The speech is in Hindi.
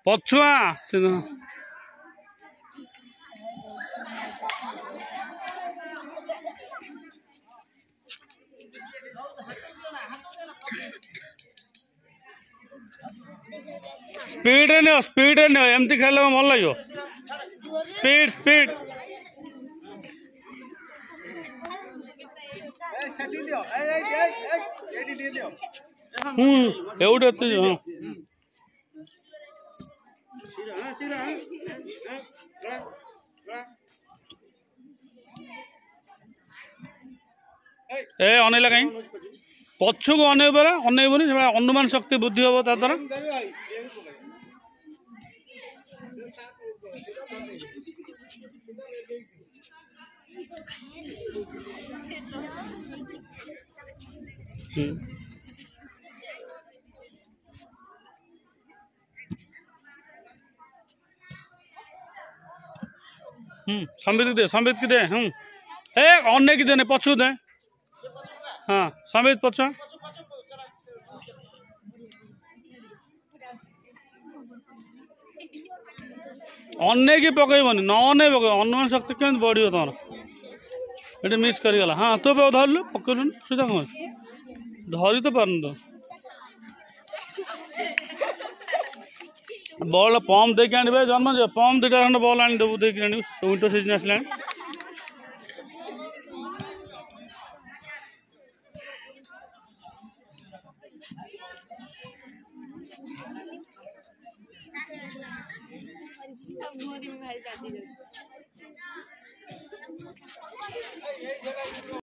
पछुआ स्पीड एमती खेल भल लगे स्पीड स्पीड ए अनेला कहीं पछु को अनेबनी अनुमान शक्ति बुद्धि हम ता द्वारा संबित की दे ए अन्य की देने पछु दे हाँ संबित पछु अन्य की पकईबनी न अने पक अनुमान शक्ति केम बढ़ तुम ये मिस करगला हाँ तो धरलु पकड़लु सीधा कौन धरी तो पार तो बॉल पंप देके आने जन्म पंप दुटा खंड बॉल आनी देवु देके आनी विंटर सीजन आसला भाई